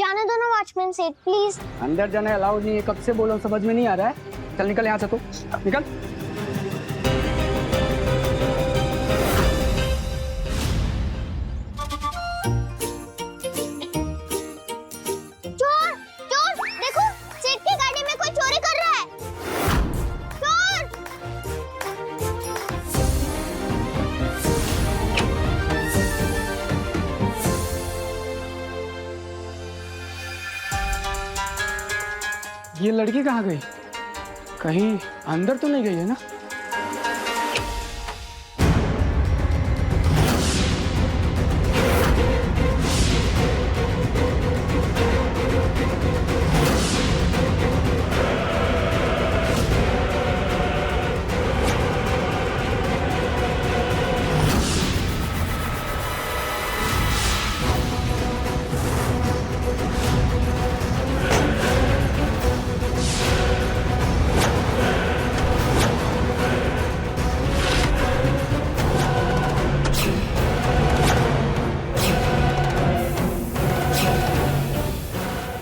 जाने दो ना वॉचमैन सेठ, प्लीज। अंदर जाने अलाउड नहीं है, कब से बोलो, समझ में नहीं आ रहा है। चल निकल यहाँ से, तू निकल। चोर चोर, देखो सेठ की गाड़ी में कोई चोरी कर रहा है। चोर! ये लड़की कहाँ गई? कहीं अंदर तो नहीं गई है ना?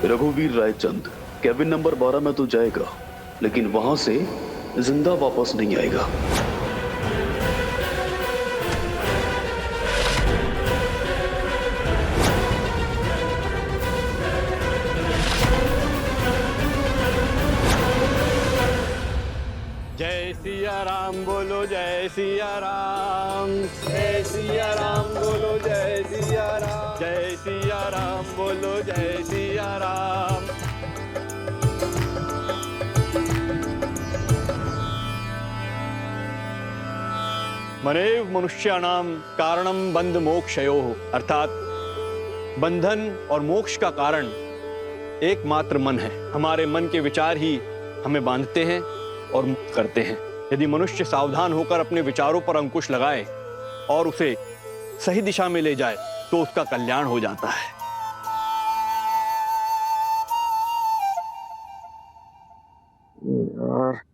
रघुवीर रायचंद, कैबिन नंबर 12 में तो जाएगा, लेकिन वहां से जिंदा वापस नहीं आएगा। जय सिया राम बोलो, जय सिया राम, जय सिया राम बोलो, जय सिया राम, जय सिया राम बोलो, जय सिया राम। मनेव मनुष्याणाम कारणम बंध मोक्षयोः, अर्थात बंधन और मोक्ष का कारण एकमात्र मन है। हमारे मन के विचार ही हमें बांधते हैं और मुक्त करते हैं। यदि मनुष्य सावधान होकर अपने विचारों पर अंकुश लगाए और उसे सही दिशा में ले जाए तो उसका कल्याण हो जाता है। यार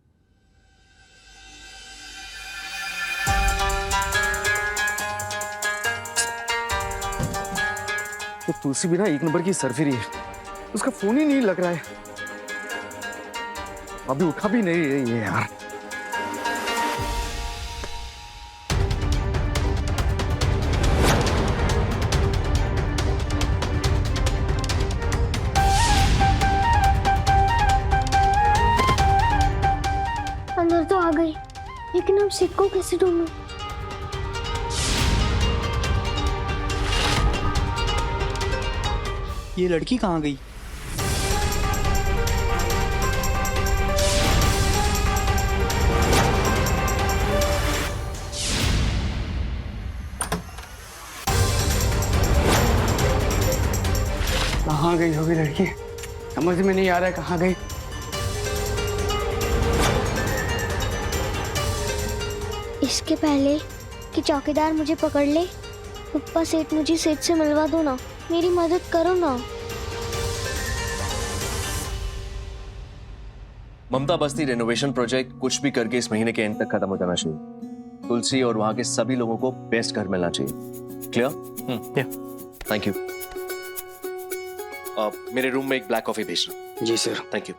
तो तुलसी भी ना एक नंबर की सरफिरी है, उसका फोन ही नहीं लग रहा है, अभी उठा भी नहीं रही है यार। अंदर तो आ गई, लेकिन हम सेठ को कैसे ढूंढूं? ये लड़की कहाँ गई? कहाँ गई होगी लड़की, समझ में नहीं आ रहा है कहाँ गई। इसके पहले कि चौकीदार मुझे पकड़ ले, पप्पा सेठ मुझे सेठ से मिलवा दो ना, मेरी मदद करो ना। ममता बस्ती रेनोवेशन प्रोजेक्ट कुछ भी करके इस महीने के एंड तक खत्म हो जाना चाहिए। तुलसी और वहां के सभी लोगों को बेस्ट घर मिलना चाहिए। क्लियर? Thank you. मेरे रूम में एक ब्लैक कॉफी भेजना। जी सर। Thank you.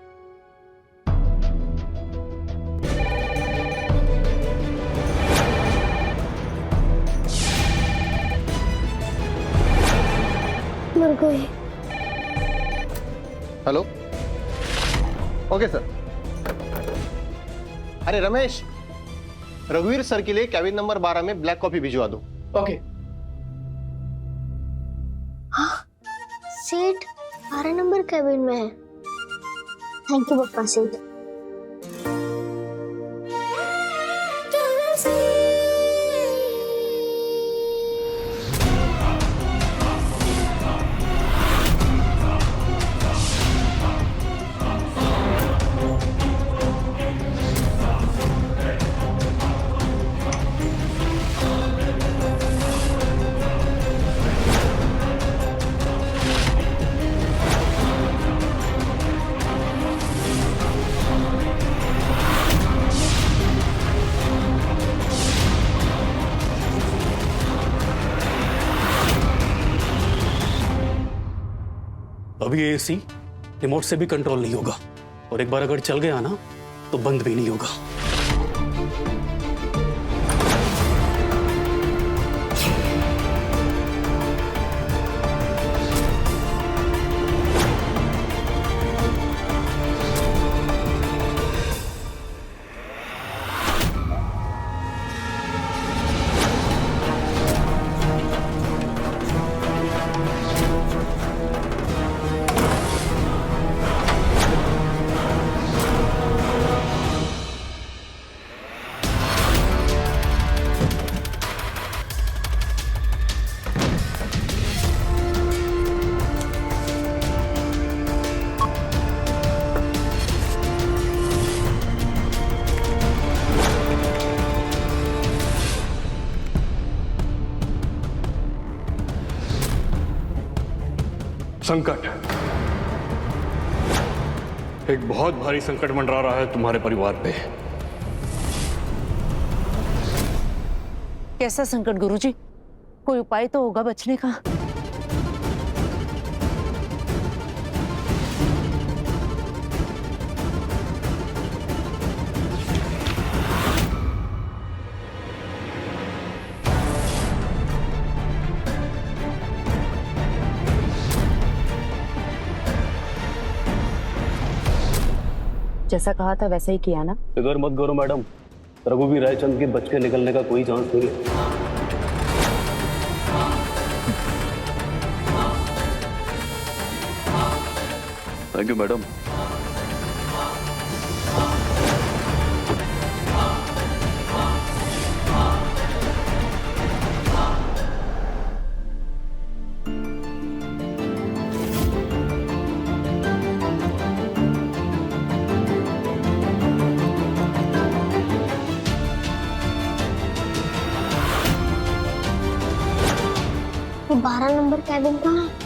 मर गए। Hello, okay sir. अरे रमेश, रघुवीर सर के लिए कैबिन नंबर 12 में ब्लैक कॉफी भिजवा दो। ओके। सेठ 12 नंबर कैबिन में है। थैंक यू पप्पा सेठ। अब ये एसी रिमोट से भी कंट्रोल नहीं होगा, और एक बार अगर चल गया ना तो बंद भी नहीं होगा। संकट, एक बहुत भारी संकट मंडरा रहा है तुम्हारे परिवार पे। कैसा संकट गुरुजी? कोई उपाय तो होगा बचने का। जैसा कहा था वैसा ही किया ना? फिक्र मत करो मैडम, रघुवीर रायचंद के बच के निकलने का कोई चांस नहीं है। Thank you madam. वो 12 नंबर कैबिन कहाँ है?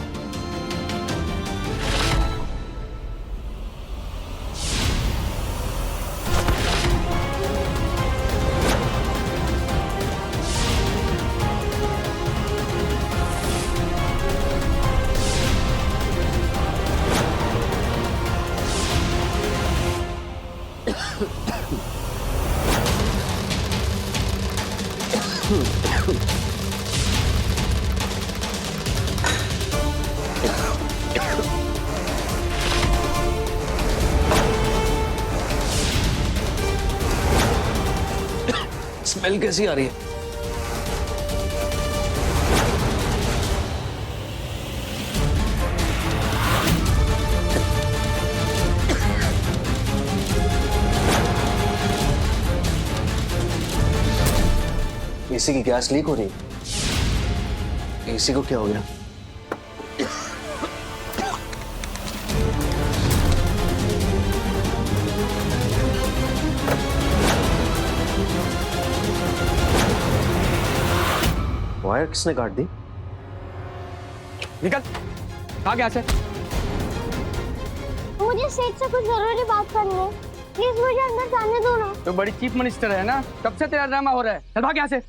स्मेल कैसी आ रही है? एसी की गैस लीक हो रही है। एसी को क्या हो गया? वायर किसने काट दी? निकल, कहाँ गया से? मुझे सेठ से कुछ जरूरी बात करनी है, प्लीज मुझे अंदर जाने दो ना। तो बड़ी चीफ मिनिस्टर है ना, कब से तेरा ड्रामा हो रहा है? चल भाग यहाँ से।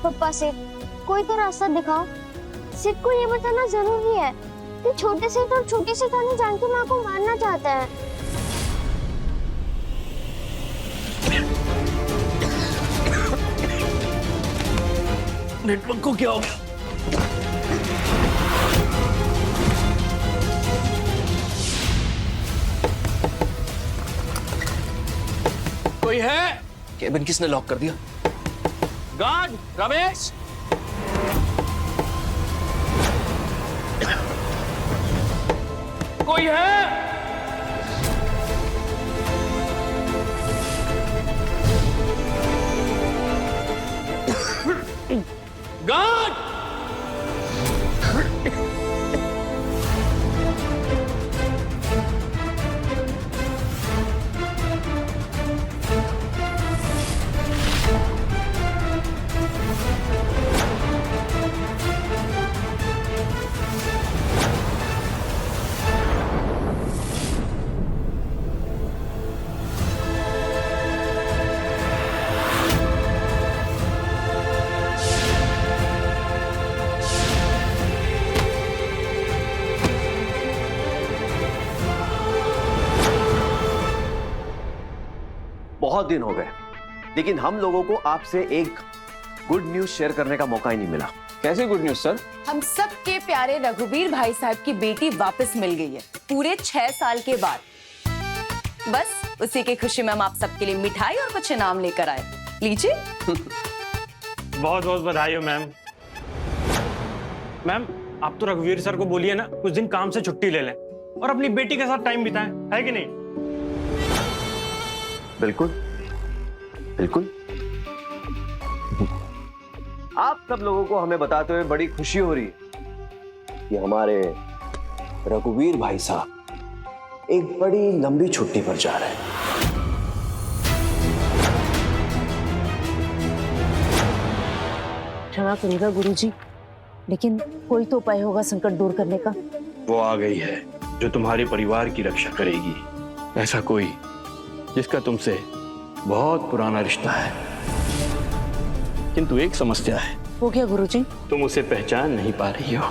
पप्पा सेठ, कोई तो रास्ता दिखाओ। सेठ को ये बताना जरूरी है कि छोटे सेठ और छोटी सेठानी जानकी माँ को मारना चाहता है। नेटवर्क को क्या हो गया? कोई है? केबिन किसने लॉक कर दिया? गार्ड रमेश, कोई है? गार्ड! बहुत दिन हो गए, लेकिन हम लोगों को आपसे एक गुड न्यूज शेयर करने का मौका ही नहीं मिला। कैसी गुड न्यूज सर? हम सबके प्यारे रघुवीर भाई साहब की बेटी वापस मिल गई है पूरे 6 साल के बाद। बस उसी की खुशी में हम आप सबके लिए मिठाई और कुछ इनाम लेकर आए। लीजिए। बहुत बहुत बधाई हो मैम। मैम आप तो रघुवीर सर को बोलिए ना कुछ दिन काम से छुट्टी ले लें और अपनी बेटी के साथ टाइम बिताएं, है कि नहीं? बिल्कुल बिल्कुल। आप सब लोगों को हमें बताते हुए बड़ी खुशी हो रही है कि हमारे रघुवीर भाई साहब एक बड़ी लंबी छुट्टी पर जा रहे हैं। क्षमा करिएगा गुरुजी, लेकिन कोई तो उपाय होगा संकट दूर करने का। वो आ गई है जो तुम्हारे परिवार की रक्षा करेगी। ऐसा कोई जिसका तुमसे बहुत पुराना रिश्ता है। किंतु एक समस्या है। वो क्या गुरुजी? तुम उसे पहचान नहीं पा रही हो।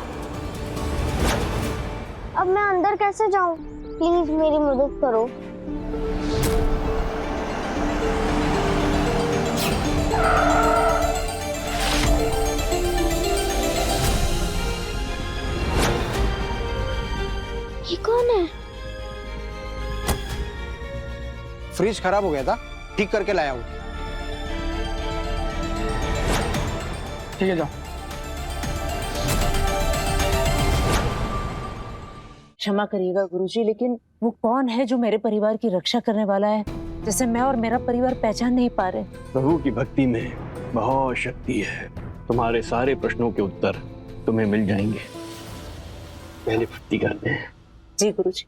अब मैं अंदर कैसे जाऊं? प्लीज मेरी मदद करो। ये कौन है? फ्रिज खराब हो गया था, ठीक करके लाया हूँ। ठीक है, जाओ। क्षमा करिएगा गुरुजी, लेकिन वो कौन है जो मेरे परिवार की रक्षा करने वाला है, जैसे मैं और मेरा परिवार पहचान नहीं पा रहे? प्रभु की भक्ति में बहुत शक्ति है। तुम्हारे सारे प्रश्नों के उत्तर तुम्हें मिल जाएंगे। पहले भक्ति करते हैं। जी गुरुजी।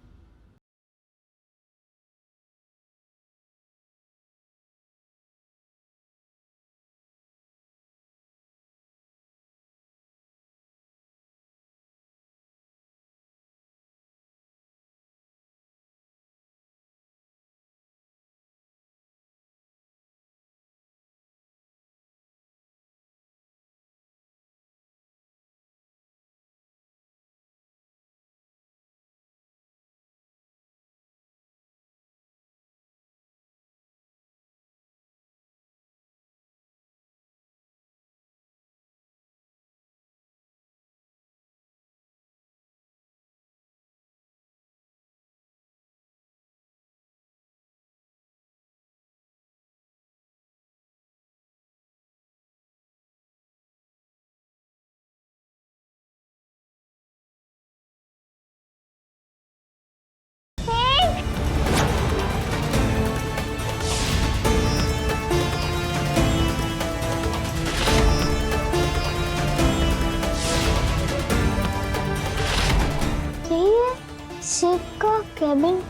सिड का केबिन।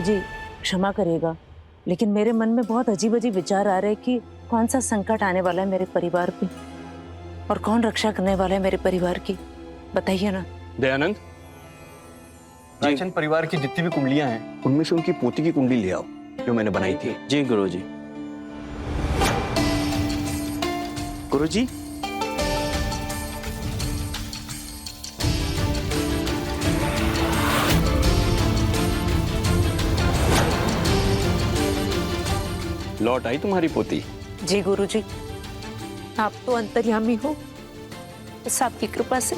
गुरुजी क्षमा करिएगा, लेकिन मेरे मन में बहुत अजीब अजीब विचार आ रहे हैं कि कौन सा संकट आने वाला है मेरे परिवार पे और कौन रक्षा करने वाला है मेरे परिवार की, बताइए ना। दयानंद, रायचंद परिवार की जितनी भी कुंडलियां हैं उनमें से उनकी पोती की कुंडली ले आओ जो मैंने बनाई थी। जी गुरुजी। गुरुजी, लौट आई तुम्हारी पोती? जी गुरुजी, आप तो अंतर्यामी हो, बस आपकी कृपा से।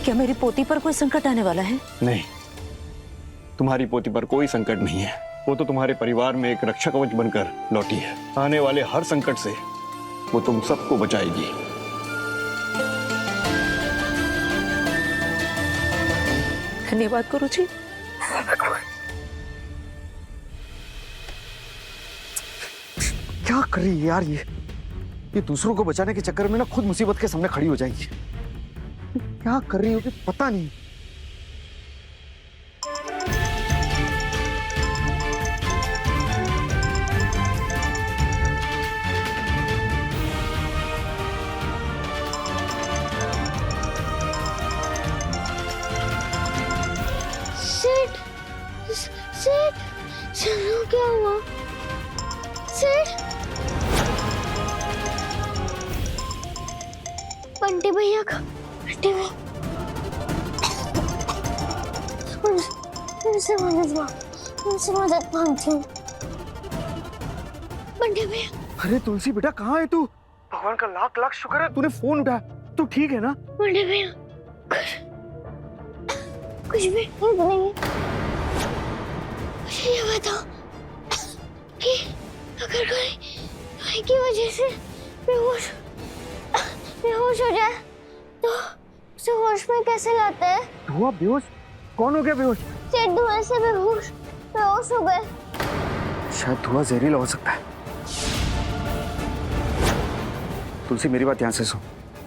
क्या मेरी पोती पर कोई संकट आने वाला है? नहीं, तुम्हारी पोती पर कोई संकट नहीं है। वो तो तुम्हारे परिवार में एक रक्षा कवच बनकर लौटी है। आने वाले हर संकट से वो तुम सबको बचाएगी। धन्यवाद गुरुजी। क्या कर रही है यार ये दूसरों को बचाने के चक्कर में ना खुद मुसीबत के सामने खड़ी हो जाएगी। क्या कर रही होगी पता नहीं। सेठ, सेठ, चलो क्या हुआ? सेठ, बंटी भैया का, बंटी भैया, उनसे मदद मांगती हूँ। बंटी भैया। अरे तुलसी बेटा कहाँ है तू? भगवान का लाख लाख शुक्र है तूने फोन उठाया। तू ठीक है ना? बंटी भैया, कुछ भी ठीक नहीं है। मुझे ये बताओ कि अगर कोई की वजह से बेहोश हो जाए तो उसे होश में कैसे लाते हैं? धुआं बेहोश? कौन हो गया बेहोश? सेठ धुआं से बेहोश हो गए। शायद धुआं जहरीला हो सकता है। तुलसी मेरी बात ध्यान से सुन।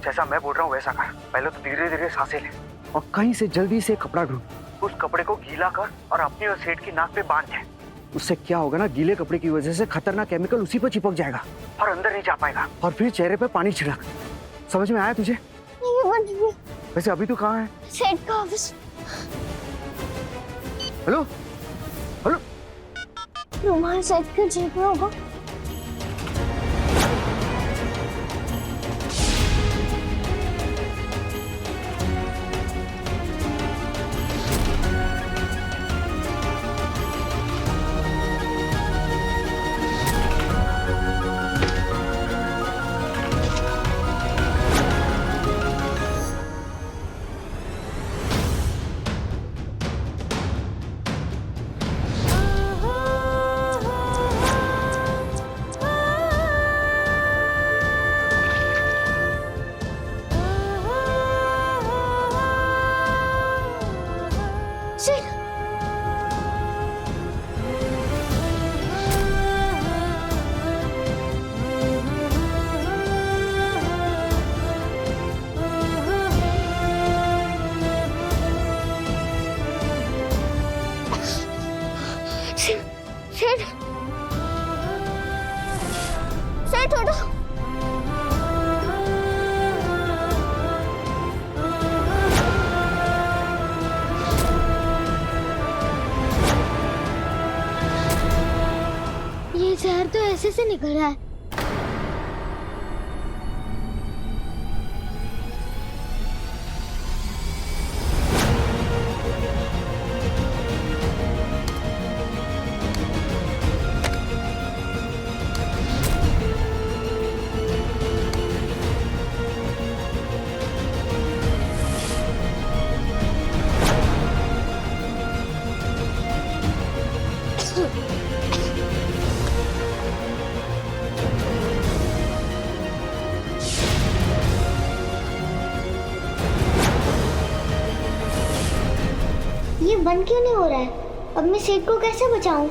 जैसा मैं बोल रहा हूँ वैसा कर। पहले तो धीरे धीरे सांसें ले और कहीं से जल्दी से कपड़ा ढूंढ। उस कपड़े को गीला कर और अपनी और सेठ की नाक पे बांध दे। उससे क्या होगा ना, गीले कपड़े की वजह से खतरनाक केमिकल उसी पर चिपक जाएगा और अंदर नहीं जा पाएगा। और फिर चेहरे पे पानी छिड़क। समझ में आया तुझे? नहीं, वैसे अभी तू कहाँ है? सेठ का ऑफिस। हेलो हेलो, रुमाल सेठ के जेब में होगा। सेठ उठो। ये जहर तो ऐसे से निकल रहा है। ये बंद क्यों नहीं हो रहा है? अब मैं सेठ को कैसे बचाऊं?